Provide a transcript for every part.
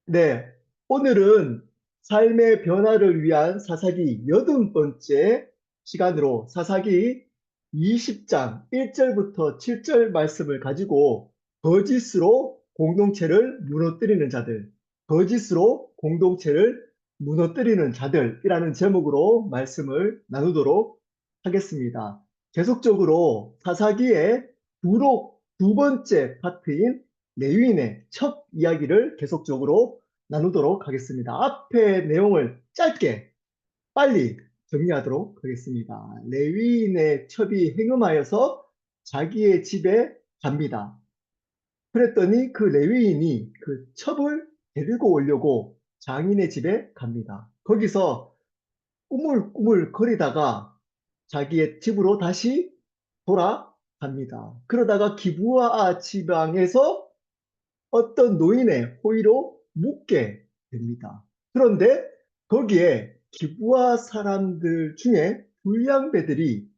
네, 오늘은 삶의 변화를 위한 사사기 80번째 시간으로 사사기 20장 1절부터 7절 말씀을 가지고 거짓으로 공동체를 무너뜨리는 자들, 거짓으로 공동체를 무너뜨리는 자들이라는 제목으로 말씀을 나누도록 하겠습니다. 계속적으로 사사기의 부록 두 번째 파트인 레위인의 첫 이야기를 계속적으로 나누도록 하겠습니다. 앞의 내용을 짧게 빨리 정리하도록 하겠습니다. 레위인의 첩이 행음하여서 자기의 집에 갑니다. 그랬더니 그 레위인이 그 첩을 데리고 오려고 장인의 집에 갑니다. 거기서 꾸물꾸물 거리다가 자기의 집으로 다시 돌아갑니다. 그러다가 기부아 지방에서 어떤 노인의 호의로 묻게 됩니다. 그런데 거기에 기부아 사람들 중에 불량배들이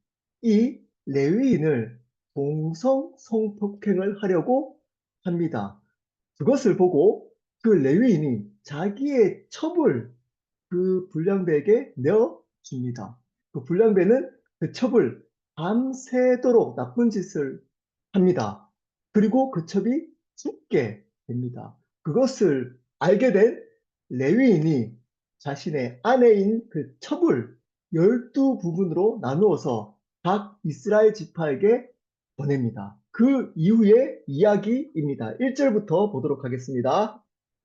이 레위인을 동성 성폭행을 하려고 합니다. 그것을 보고 그 레위인이 자기의 첩을 그 불량배에게 내어줍니다. 그 불량배는 그 첩을 밤새도록 나쁜 짓을 합니다. 그리고 그 첩이 죽게 됩니다. 그것을 알게 된 레위인이 자신의 아내인 그 첩을 12부분으로 나누어서 각 이스라엘 지파에게 보냅니다. 그 이후의 이야기입니다. 1절부터 보도록 하겠습니다.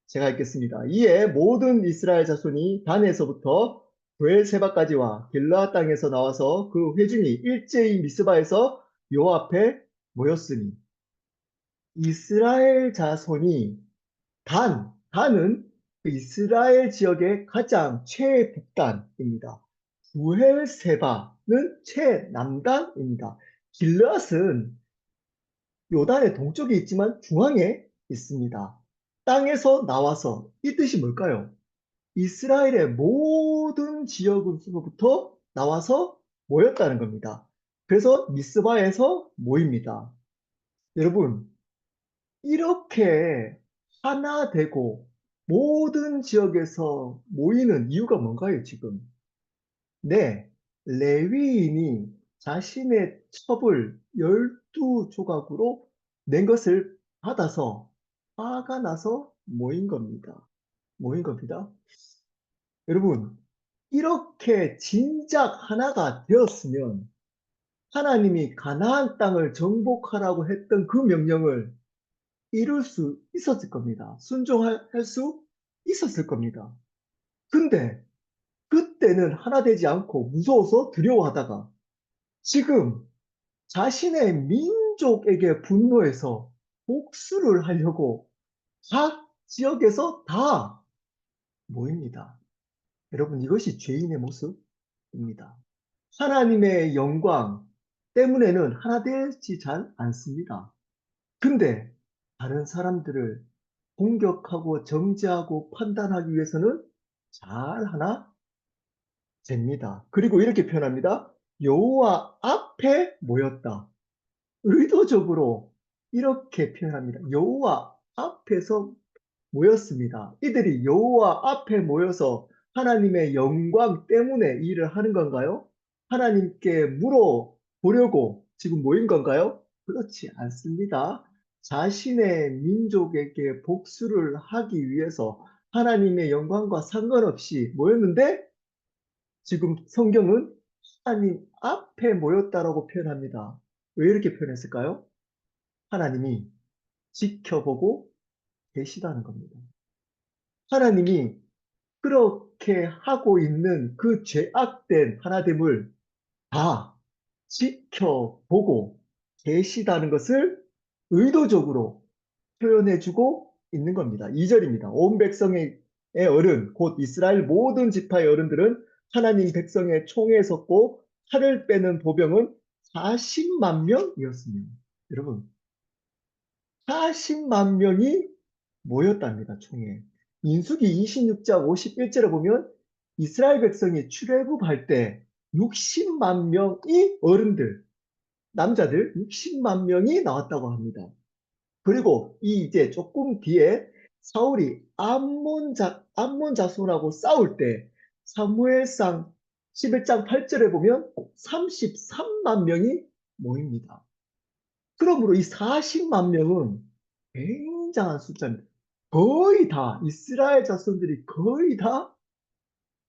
제가 읽겠습니다. 이에 모든 이스라엘 자손이 단에서부터 브엘세바까지와 길르앗 땅에서 나와서 그 회중이 일제히 미스바에서 여호와 앞에 모였으니 이스라엘 자손이 단은 그 이스라엘 지역의 가장 최북단입니다. 브엘세바는 최남단입니다. 길르앗은 요단의 동쪽에 있지만 중앙에 있습니다. 땅에서 나와서 이 뜻이 뭘까요? 이스라엘의 모든 지역으로부터 나와서 모였다는 겁니다. 그래서 미스바에서 모입니다. 여러분, 이렇게 하나 되고 모든 지역에서 모이는 이유가 뭔가요, 지금? 네, 레위인이 자신의 첩을 12조각으로 낸 것을 받아서 화가 나서 모인 겁니다. 모인 겁니다. 여러분, 이렇게 진작 하나가 되었으면 하나님이 가나안 땅을 정복하라고 했던 그 명령을 이룰 수 있었을 겁니다. 순종할 수 있었을 겁니다. 근데 그때는 하나 되지 않고 무서워서 두려워하다가 지금 자신의 민족에게 분노해서 복수를 하려고 각 지역에서 다 모입니다. 여러분, 이것이 죄인의 모습입니다. 하나님의 영광 때문에는 하나 되지 잘 않습니다. 근데 다른 사람들을 공격하고 정죄하고 판단하기 위해서는 잘 하나 됩니다. 그리고 이렇게 표현합니다. 여호와 앞에 모였다. 의도적으로 이렇게 표현합니다. 여호와 앞에서 모였습니다. 이들이 여호와 앞에 모여서 하나님의 영광 때문에 일을 하는 건가요? 하나님께 물어보려고 지금 모인 건가요? 그렇지 않습니다. 자신의 민족에게 복수를 하기 위해서 하나님의 영광과 상관없이 모였는데 지금 성경은 하나님 앞에 모였다라고 표현합니다. 왜 이렇게 표현했을까요? 하나님이 지켜보고 계시다는 겁니다. 하나님이 그렇게 하고 있는 그 죄악된 하나됨을 다 지켜보고 계시다는 것을 의도적으로 표현해주고 있는 겁니다. 2절입니다. 온 백성의 어른, 곧 이스라엘 모든 지파의 어른들은 하나님 백성의 총에 섰고 칼을 빼는 보병은 40만 명이었습니다. 여러분, 40만 명이 모였답니다, 총에. 민수기 26장 51절에 보면 이스라엘 백성이 출애굽할 때 60만 명이 어른들, 남자들 60만 명이 나왔다고 합니다. 그리고 이 이제 조금 뒤에 사울이 암몬 자손하고 싸울 때 사무엘상 11장 8절에 보면 33만 명이 모입니다. 그러므로 이 40만 명은 굉장한 숫자입니다. 거의 다 이스라엘 자손들이 거의 다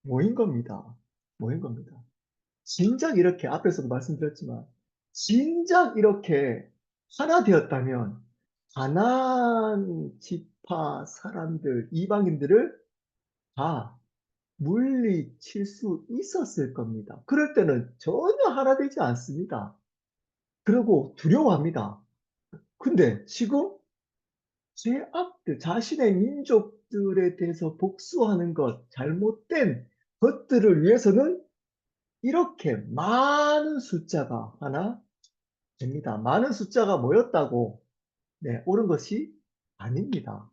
모인 겁니다. 모인 겁니다. 진작 이렇게 앞에서도 말씀드렸지만 진작 이렇게 하나 되었다면 가나안 지파 사람들, 이방인들을 다 물리칠 수 있었을 겁니다. 그럴 때는 전혀 하나 되지 않습니다. 그리고 두려워합니다. 근데 지금 제악들, 자신의 민족들에 대해서 복수하는 것, 잘못된 것들을 위해서는 이렇게 많은 숫자가 하나 됩니다. 많은 숫자가 모였다고 네, 옳은 것이 아닙니다.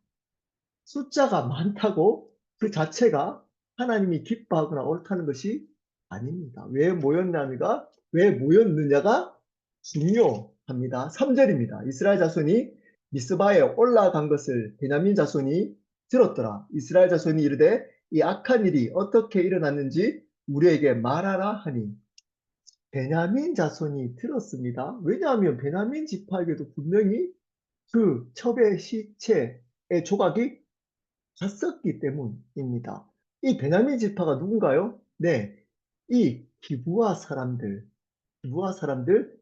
숫자가 많다고 그 자체가 하나님이 기뻐하거나 옳다는 것이 아닙니다. 왜 모였느냐가 중요합니다. 3절입니다. 이스라엘 자손이 미스바에 올라간 것을 베냐민 자손이 들었더라. 이스라엘 자손이 이르되 이 악한 일이 어떻게 일어났는지 우리에게 말하라 하니 베냐민 자손이 들었습니다. 왜냐하면 베냐민 지파에게도 분명히 그 첩의 시체의 조각이 갔었기 때문입니다. 이 베냐민 지파가 누군가요? 네, 이 기브아 사람들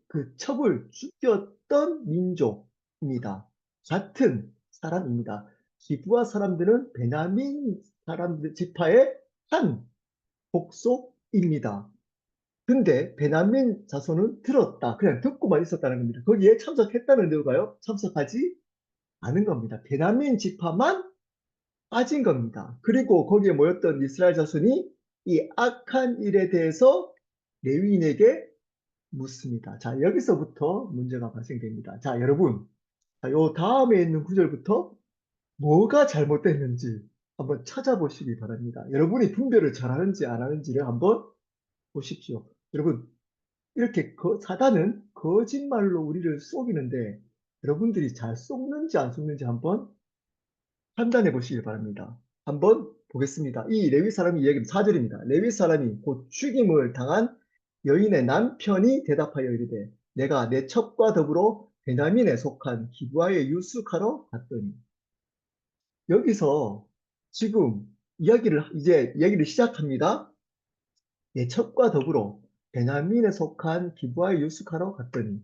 그 첩을 죽였던 민족입니다. 같은 사람입니다. 기브아 사람들은 베냐민 사람들 지파의 한 복속입니다. 근데 베냐민 자손은 들었다. 그냥 듣고만 있었다는 겁니다. 거기에 참석했다는 이유가요? 참석하지 않은 겁니다. 베냐민 지파만 빠진 겁니다. 그리고 거기에 모였던 이스라엘 자손이 이 악한 일에 대해서 레위인에게 묻습니다. 자, 여기서부터 문제가 발생됩니다. 자, 여러분, 요 다음에 있는 구절부터 뭐가 잘못됐는지 한번 찾아보시기 바랍니다. 여러분이 분별을 잘하는지 안 하는지를 한번 보십시오. 여러분, 이렇게 사단은 거짓말로 우리를 속이는데 여러분들이 잘 속는지 안 속는지 한번 판단해 보시기 바랍니다. 한번 보겠습니다. 이 레위 사람이 이야기는 4절입니다. 레위 사람이 곧 죽임을 당한 여인의 남편이 대답하여 이르되 내가 내 첩과 더불어 베냐민에 속한 기브아에 유숙하러 갔더니 여기서 지금 이야기를 시작합니다. 내 첩과 더불어 베냐민에 속한 기브아에 유숙하러 갔더니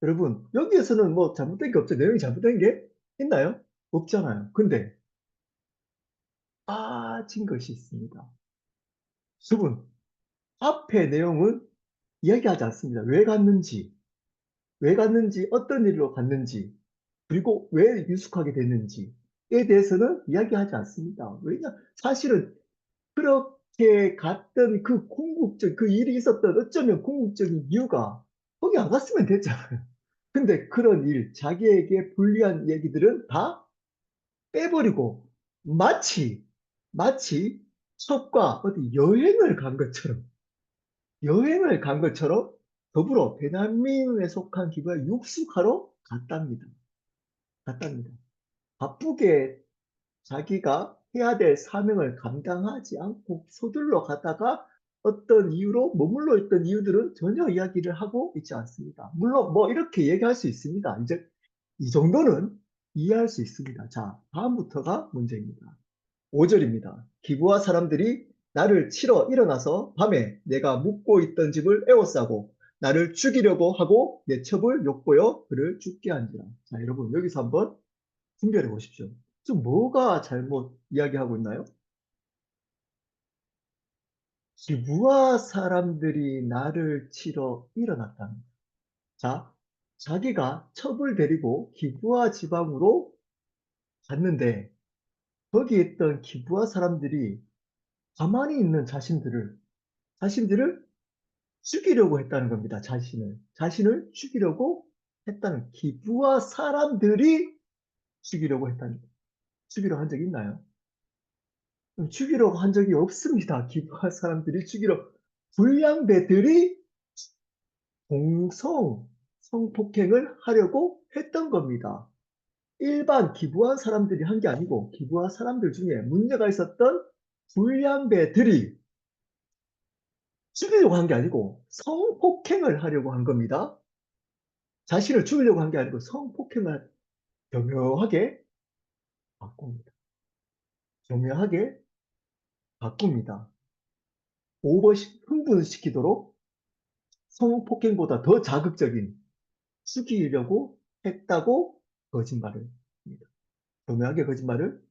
여러분 여기에서는 뭐 잘못된 게 없죠. 내용이 잘못된 게 있나요? 없잖아요. 근데 빠진 것이 있습니다. 여러분, 앞의 내용은 이야기하지 않습니다. 왜 갔는지, 어떤 일로 갔는지, 그리고 왜 유숙하게 됐는지에 대해서는 이야기하지 않습니다. 사실은 그렇게 갔던 그 일이 있었던 어쩌면 궁극적인 이유가 거기 안 갔으면 됐잖아요. 근데 그런 자기에게 불리한 얘기들은 다 빼버리고 마치 첩과 어디 여행을 간 것처럼 더불어 베냐민에 속한 기부에 육숙하러 갔답니다. 갔답니다. 바쁘게 자기가 해야 될 사명을 감당하지 않고 서둘러 가다가 어떤 이유로 머물러 있던 이유들은 전혀 이야기를 하고 있지 않습니다. 물론 뭐 이렇게 얘기할 수 있습니다. 이제 이 정도는 이해할 수 있습니다. 자, 다음부터가 문제입니다. 5절입니다. 기브아 사람들이 나를 치러 일어나서 밤에 내가 묵고 있던 집을 에워싸고 나를 죽이려고 하고 내 첩을 욕보여 그를 죽게 한지라. 자, 여러분 여기서 한번 분별해 보십시오. 지금 뭐가 잘못 이야기하고 있나요? 기브아 사람들이 나를 치러 일어났다는 거예요. 자, 자기가 첩을 데리고 기브아 지방으로 갔는데 거기 있던 기브아 사람들이 가만히 있는 자신들을 죽이려고 했다는 겁니다. 자신을 죽이려고 했다는 기브아 사람들이 죽이려고 한 적이 있나요? 죽이려고 한 적이 없습니다. 기브아 사람들이 불량배들이 성폭행을 하려고 했던 겁니다. 일반 기부한 사람들이 한 게 아니고 기부한 사람들 중에 문제가 있었던 불량배들이 죽이려고 한 게 아니고 성폭행을 하려고 한 겁니다. 자신을 죽이려고 한 게 아니고 성폭행을 교묘하게 바꿉니다. 교묘하게 바꿉니다. 흥분시키도록 성폭행보다 더 자극적인 죽이려고 했다고 거짓말을 합니다. 교묘하게 거짓말을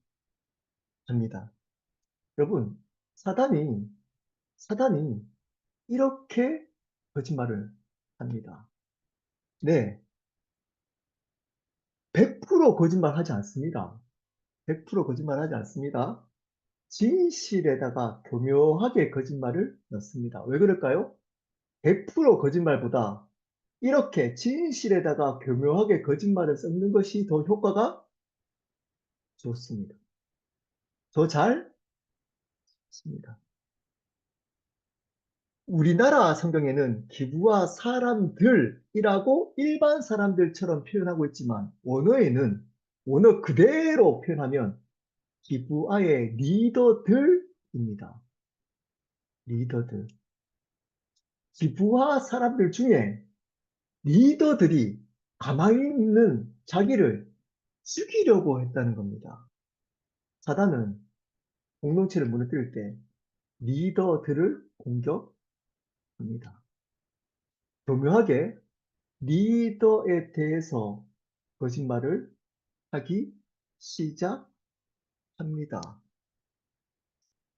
합니다. 여러분, 사단이 이렇게 거짓말을 합니다. 네, 100% 거짓말하지 않습니다. 100% 거짓말하지 않습니다. 진실에다가 교묘하게 거짓말을 넣습니다. 왜 그럴까요? 100% 거짓말보다 이렇게 진실에다가 교묘하게 거짓말을 섞는 것이 더 효과가 좋습니다. 더 잘 씁니다. 우리나라 성경에는 기부와 사람들이라고 일반 사람들처럼 표현하고 있지만 원어 그대로 표현하면 기부아의 리더들입니다. 리더들. 기부아 사람들 중에 리더들이 가만히 있는 자기를 죽이려고 했다는 겁니다. 사단은 공동체를 무너뜨릴 때 리더들을 공격합니다. 교묘하게 리더에 대해서 거짓말을 하기 시작합니다.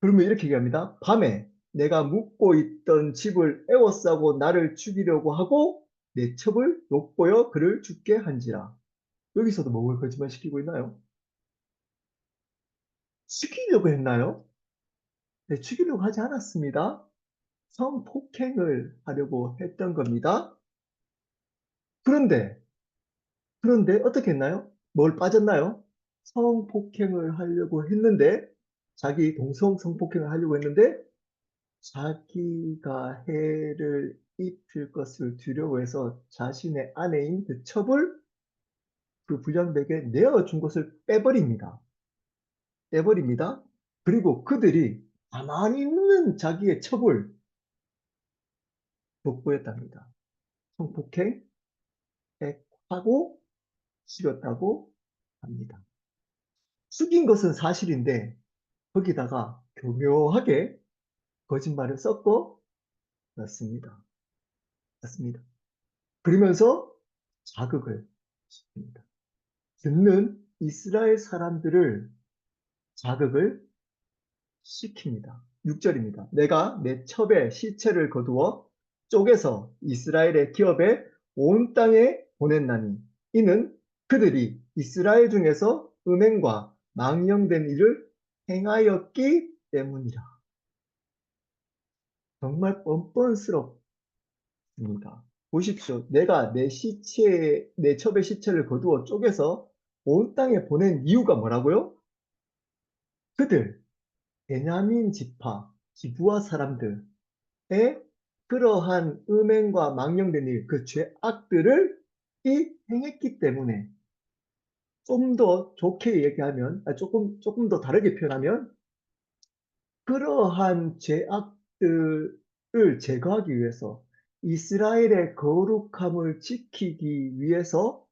그러면 이렇게 얘기합니다. 밤에 내가 묵고 있던 집을 에워싸고 나를 죽이려고 하고 내 첩을 욕보여 그를 죽게 한지라. 여기서도 뭘 거짓말 시키고 있나요? 죽이려고 했나요? 네, 죽이려고 하지 않았습니다. 성폭행을 하려고 했던 겁니다. 그런데 어떻게 했나요? 뭘 빠졌나요? 성폭행을 하려고 했는데 동성 성폭행을 하려고 했는데 자기가 해를 입힐 것을 두려워해서 자신의 아내인 그 첩을 그 불량백에 내어준 것을 빼버립니다. 빼버립니다. 그리고 그들이 가만히 있는 자기의 첩을 복구했답니다. 성폭행 하고 죽였다고 합니다. 죽인 것은 사실인데 거기다가 교묘하게 거짓말을 섞어 넣습니다. 맞습니다. 그러면서 자극을 시킵니다. 듣는 이스라엘 사람들을 자극을 시킵니다. 6절입니다. 내가 내 첩에 시체를 거두어 쪼개서 이스라엘의 기업에 온 땅에 보냈나니 이는 그들이 이스라엘 중에서 음행과 망령된 일을 행하였기 때문이라. 정말 뻔뻔스럽습니다. 보십시오. 내가 내 첩의 시체를 거두어 쪼개서 온 땅에 보낸 이유가 뭐라고요? 그들, 베냐민 지파, 기브아 사람들의 그러한 음행과 망령된 일, 그 죄악들을 행했기 때문에 좀 더 좋게 얘기하면, 조금 더 다르게 표현하면 그러한 죄악들을 제거하기 위해서 이스라엘의 거룩함을 지키기 위해서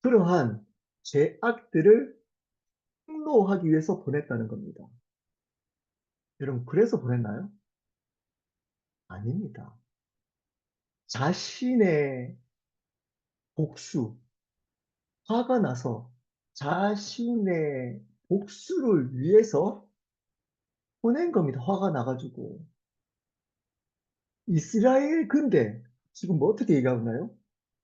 그러한 죄악들을 폭로하기 위해서 보냈다는 겁니다. 여러분, 그래서 보냈나요? 아닙니다. 자신의 복수, 화가 나서 자신의 복수를 위해서 보낸 겁니다. 화가 나가지고. 근데 지금 뭐 어떻게 얘기하나요?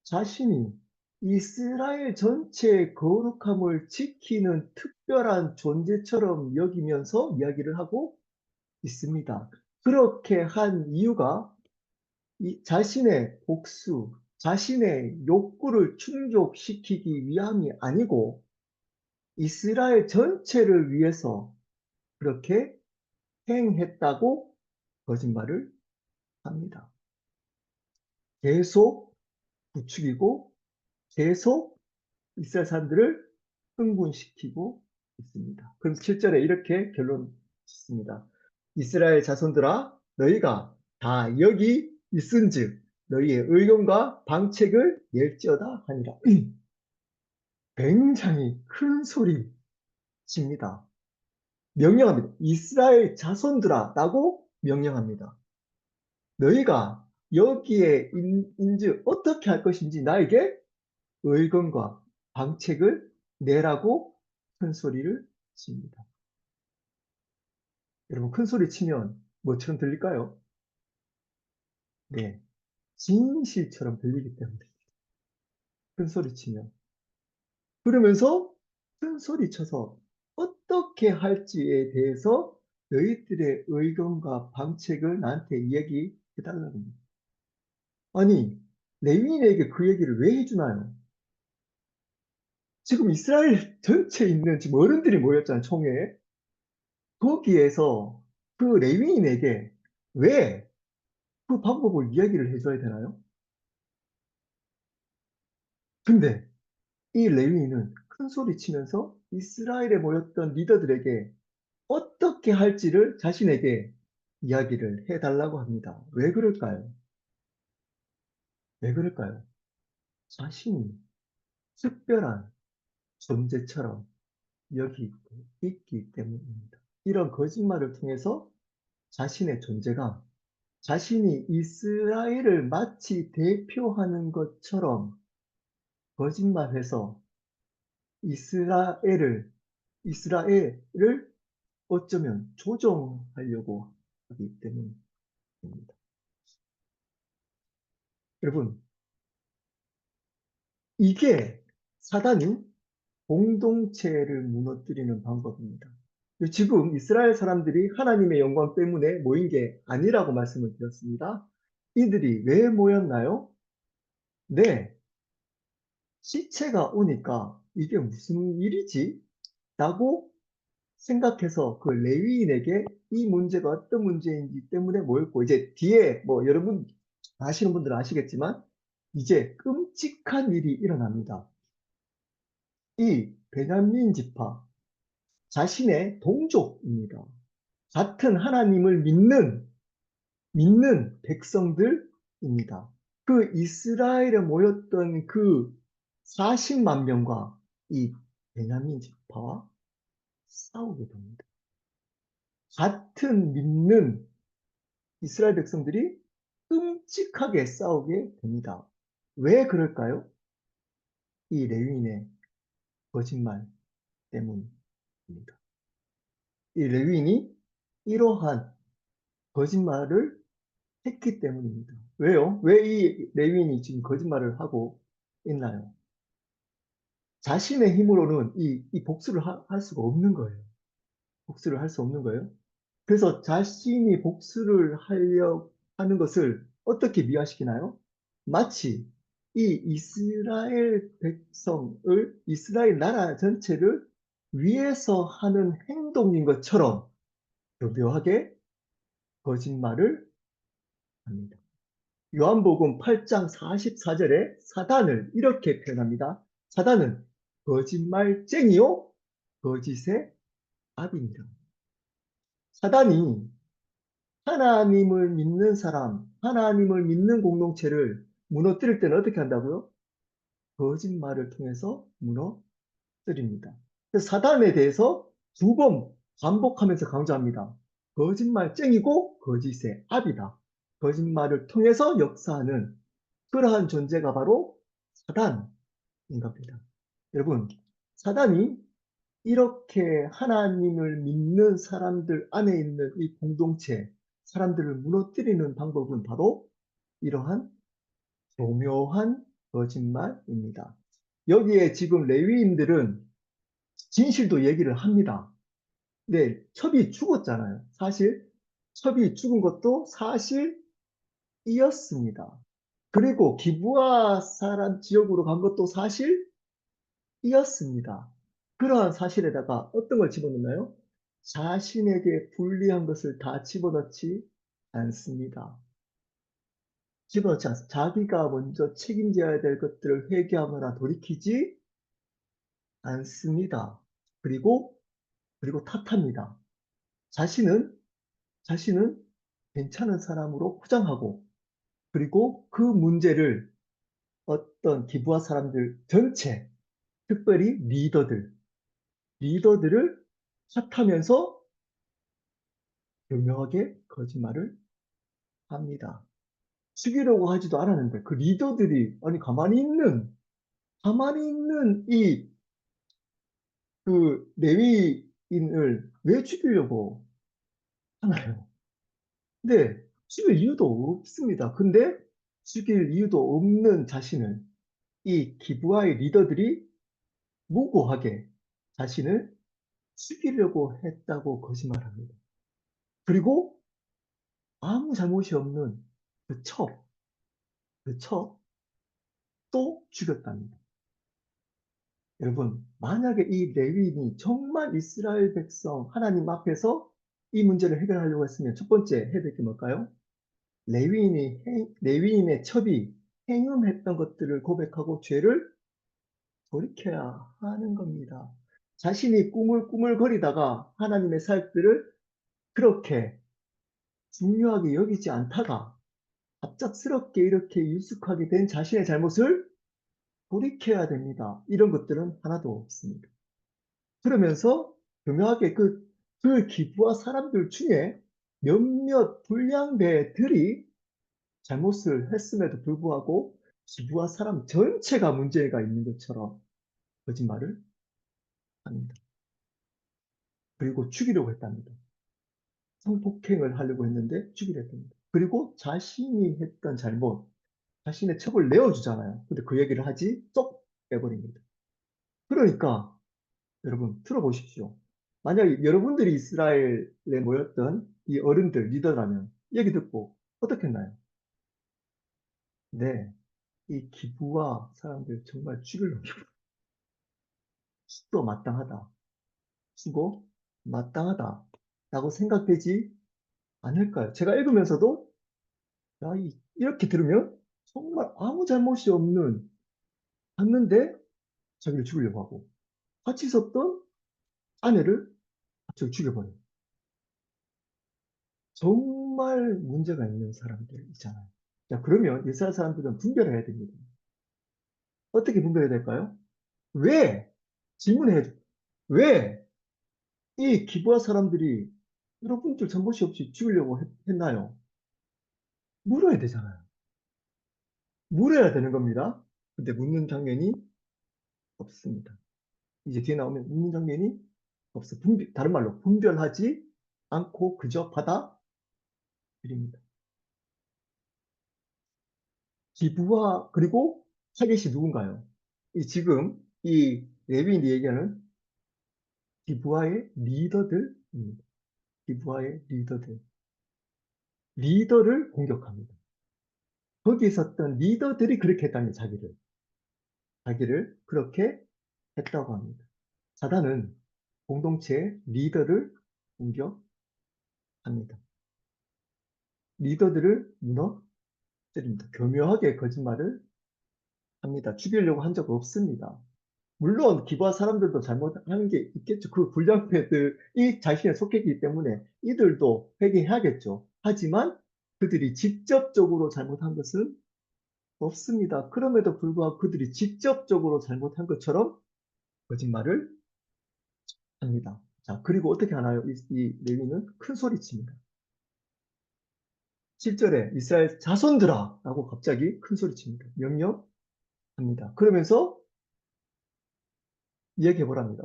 자신이 이스라엘 전체의 거룩함을 지키는 특별한 존재처럼 여기면서 이야기를 하고 있습니다. 그렇게 한 이유가 자신의 복수, 자신의 욕구를 충족시키기 위함이 아니고 이스라엘 전체를 위해서 그렇게 행했다고 거짓말을 합니다. 계속 부추기고 계속 이스라엘 사람들을 흥분시키고 있습니다. 그럼 7절에 이렇게 결론 짓습니다. 이스라엘 자손들아 너희가 다 여기 있은즉 너희의 의견과 방책을 낼지어다 하니라. 굉장히 큰 소리칩니다. 명령합니다. 이스라엘 자손들아 라고 명령합니다. 너희가 여기에 인즉 어떻게 할 것인지 나에게 의견과 방책을 내라고 큰 소리를 칩니다. 여러분, 큰 소리 치면 뭐처럼 들릴까요? 네, 진실처럼 들리기 때문에 큰 소리 치면. 그러면서 큰 소리 쳐서 어떻게 할지에 대해서 너희들의 의견과 방책을 나한테 이야기해달라는 겁니다. 아니, 레위인에게 그 얘기를 왜 해주나요? 지금 이스라엘 전체에 있는 지금 어른들이 모였잖아요, 총회에. 거기에서 그 레위인에게 왜 그 방법을 이야기를 해줘야 되나요? 근데 이 레위인은 큰 소리 치면서 이스라엘에 모였던 리더들에게 어떻게 할지를 자신에게 이야기를 해달라고 합니다. 왜 그럴까요? 왜 그럴까요? 자신이 특별한 존재처럼 여기고 있기 때문입니다. 이런 거짓말을 통해서 자신의 존재가 자신이 이스라엘을 마치 대표하는 것처럼 거짓말해서 이스라엘을 어쩌면 조종하려고 하기 때문입니다. 여러분, 이게 사단이 공동체를 무너뜨리는 방법입니다. 지금 이스라엘 사람들이 하나님의 영광 때문에 모인 게 아니라고 말씀을 드렸습니다. 이들이 왜 모였나요? 네, 시체가 오니까 이게 무슨 일이지? 라고 생각해서 그 레위인에게 이 문제가 어떤 문제인지 때문에 모였고, 이제 뒤에 뭐 여러분 아시는 분들은 아시겠지만 이제 끔찍한 일이 일어납니다. 이 베냐민 지파 자신의 동족입니다. 같은 하나님을 믿는 백성들입니다. 그 이스라엘에 모였던 그 40만 명과 이 베냐민 지파와 싸우게 됩니다. 같은 믿는 이스라엘 백성들이 끔찍하게 싸우게 됩니다. 왜 그럴까요? 이 레위인의 거짓말 때문입니다. 이 레위인이 이러한 거짓말을 했기 때문입니다. 왜요? 왜 이 레위인이 지금 거짓말을 하고 있나요? 자신의 힘으로는 이 복수를 할 수가 없는 거예요. 복수를 할 수 없는 거예요. 그래서 자신이 복수를 하려 하는 것을 어떻게 미화시키나요? 마치 이 이스라엘 백성을, 이스라엘 나라 전체를 위해서 하는 행동인 것처럼 교묘하게 거짓말을 합니다. 요한복음 8장 44절에 사단을 이렇게 표현합니다. 사단은 거짓말쟁이요, 거짓의 아비입니다. 사단이 하나님을 믿는 사람, 하나님을 믿는 공동체를 무너뜨릴 때는 어떻게 한다고요? 거짓말을 통해서 무너뜨립니다. 그래서 사단에 대해서 두 번 반복하면서 강조합니다. 거짓말쟁이고 거짓의 아비다. 거짓말을 통해서 역사하는 그러한 존재가 바로 사단인 겁니다. 여러분, 사단이 이렇게 하나님을 믿는 사람들 안에 있는 이 공동체, 사람들을 무너뜨리는 방법은 바로 이러한 교묘한 거짓말입니다. 여기에 지금 레위인들은 진실도 얘기를 합니다. 네, 첩이 죽었잖아요. 사실 첩이 죽은 것도 사실이었습니다. 그리고 기브아 사람 지역으로 간 것도 사실이었습니다. 그러한 사실에다가 어떤 걸 집어넣나요? 자신에게 불리한 것을 다 집어넣지 않습니다. 집어넣지 않습니다. 자기가 먼저 책임져야 될 것들을 회개하거나 돌이키지 않습니다. 그리고 탓합니다. 자신은 자신은 괜찮은 사람으로 포장하고 그리고 그 문제를 어떤 기부하 사람들 전체, 특별히 리더들을 탓하면서 교묘하게 거짓말을 합니다. 죽이려고 하지도 않았는데 그 리더들이 아니 가만히 있는 이 그 레위인을 왜 죽이려고 하나요? 네. 죽일 이유도 없습니다. 근데 죽일 이유도 없는 자신을 이 기브아의 리더들이 무고하게 자신을 죽이려고 했다고 거짓말합니다. 그리고 아무 잘못이 없는 그 첩, 그 첩 또 죽였답니다. 여러분, 만약에 이 레위인이 정말 이스라엘 백성 하나님 앞에서 이 문제를 해결하려고 했으면 첫 번째 해야 될 게 뭘까요? 레위인의 첩이 행음했던 것들을 고백하고 죄를 돌이켜야 하는 겁니다. 자신이 꾸물꾸물거리다가 하나님의 사역들을 그렇게 중요하게 여기지 않다가 갑작스럽게 이렇게 유숙하게 된 자신의 잘못을 돌이켜야 됩니다. 이런 것들은 하나도 없습니다. 그러면서 교묘하게 그 기부와 사람들 중에 몇몇 불량배들이 잘못을 했음에도 불구하고 기부와 사람 전체가 문제가 있는 것처럼 거짓말을 합니다. 그리고 죽이려고 했답니다. 성폭행을 하려고 했는데 죽이려 했답니다. 그리고 자신이 했던 잘못, 자신의 첩을 내어주잖아요. 근데 그 얘기를 하지 쏙 빼버립니다. 그러니까 여러분 들어보십시오. 만약 여러분들이 이스라엘에 모였던 이 어른들, 리더라면 얘기 듣고 어떻겠나요? 네, 이 기부와 사람들 정말 죽일 놈이구나. 수도 마땅하다. 수고 마땅하다. 라고 생각되지 않을까요? 제가 읽으면서도 야, 이렇게 들으면 정말 아무 잘못이 없는 봤는데 자기를 죽이려고 하고 같이 있었던 아내를 갑자기 죽여버려요. 정말 문제가 있는 사람들 있잖아요. 자, 그러면 이스라엘 사람들은 분별해야 됩니다. 어떻게 분별해야 될까요? 왜? 질문해. 왜 이 기부하 사람들이 여러분들 잘못이 없이 죽이려고 했나요? 물어야 되잖아요. 물어야 되는 겁니다. 근데 묻는 장면이 없습니다. 이제 뒤에 나오면 묻는 장면이 없어. 다른 말로 분별하지 않고 그저 받아들입니다. 기부와 그리고 타겟이 누군가요? 지금 이 레위인이 얘기하는 기부와의 리더들입니다. 기부와의 리더를 공격합니다. 거기 있었던 리더들이 그렇게 했다는 자기를 그렇게 했다고 합니다. 사단은 공동체의 리더를 공격합니다. 리더들을 무너뜨립니다. 교묘하게 거짓말을 합니다. 죽이려고 한 적 없습니다. 물론 기부한 사람들도 잘못하는 게 있겠죠. 그 불량배들이 자신에 속했기 때문에 이들도 회개해야겠죠. 하지만 그들이 직접적으로 잘못한 것은 없습니다. 그럼에도 불구하고 그들이 직접적으로 잘못한 것처럼 거짓말을 합니다. 자, 그리고 어떻게 하나요? 이 레위는 큰 소리칩니다. 7절에 이스라엘 자손들아 라고 갑자기 큰 소리칩니다. 명령합니다. 그러면서 이야기해 보랍니다.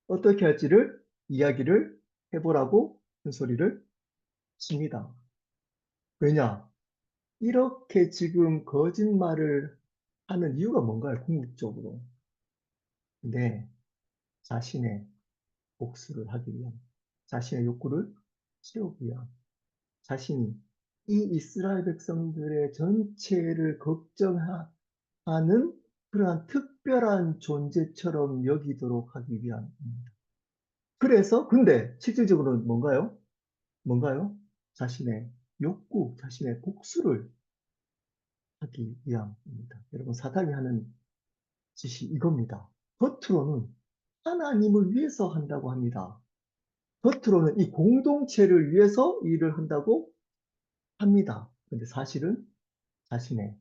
어떻게 할지를 이야기를 해보라고 큰 소리를 칩니다. 왜냐? 이렇게 지금 거짓말을 하는 이유가 뭔가요? 궁극적으로. 네, 자신의 복수를 하기 위함, 자신의 욕구를 채우기 위함, 자신이 이 이스라엘 백성들의 전체를 걱정하는 그러한 특별한 존재처럼 여기도록 하기 위함입니다. 그래서 근데 실질적으로는 뭔가요? 자신의 욕구, 자신의 복수를 하기 위함입니다. 여러분, 사단이 하는 짓이 이겁니다. 겉으로는 하나님을 위해서 한다고 합니다. 겉으로는 이 공동체를 위해서 일을 한다고 합니다. 근데 사실은 자신의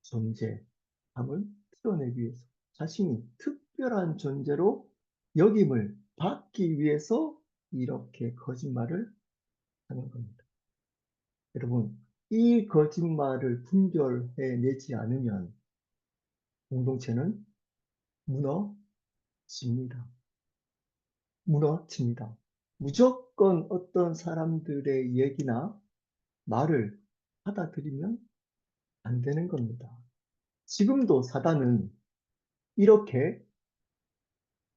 존재함을 드러내기 위해서, 자신이 특별한 존재로 여김을 받기 위해서 이렇게 거짓말을 하는 겁니다. 여러분, 이 거짓말을 분별해내지 않으면 공동체는 무너집니다. 무너집니다. 무조건 어떤 사람들의 얘기나 말을 받아들이면 안 되는 겁니다. 지금도 사단은 이렇게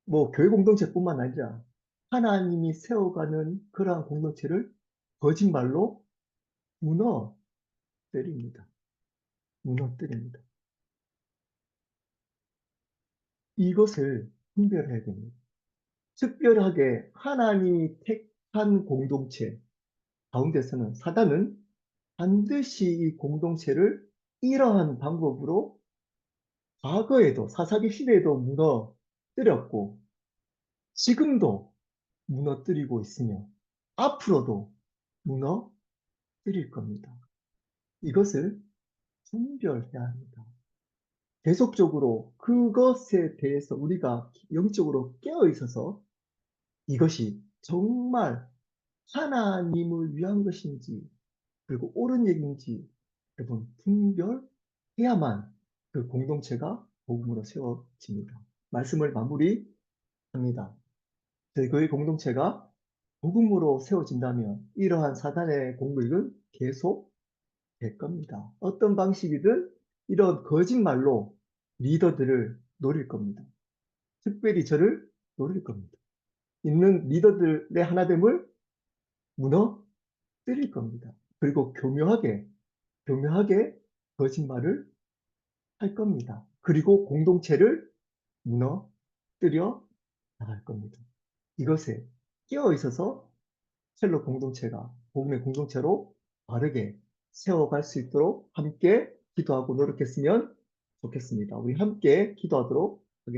교회 공동체뿐만 아니라 하나님이 세워가는 그러한 공동체를 거짓말로 무너뜨립니다. 무너뜨립니다. 이것을 분별해야 됩니다. 특별하게 하나님이 택한 공동체 가운데서는 사단은 반드시 이 공동체를 이러한 방법으로 과거에도 사사기 시대에도 무너뜨렸고 지금도 무너뜨리고 있으며 앞으로도 무너뜨릴 겁니다. 이것을 분별해야 합니다. 계속적으로 그것에 대해서 우리가 영적으로 깨어 있어서 이것이 정말 하나님을 위한 것인지 그리고 옳은 얘기인지 여러분 분별해야만 그 공동체가 복음으로 세워집니다. 말씀을 마무리합니다. 저희 교회 공동체가 복음으로 세워진다면 이러한 사단의 공격은 계속 될 겁니다. 어떤 방식이든 이런 거짓말로 리더들을 노릴 겁니다. 특별히 저를 노릴 겁니다. 있는 리더들의 하나됨을 무너뜨릴 겁니다. 그리고 교묘하게 거짓말을 할 겁니다. 그리고 공동체를 무너뜨려 나갈 겁니다. 이것에 깨어 있어서 첼로 공동체가 복음의 공동체로 바르게 세워갈 수 있도록 함께 기도하고 노력했으면 좋겠습니다. 우리 함께 기도하도록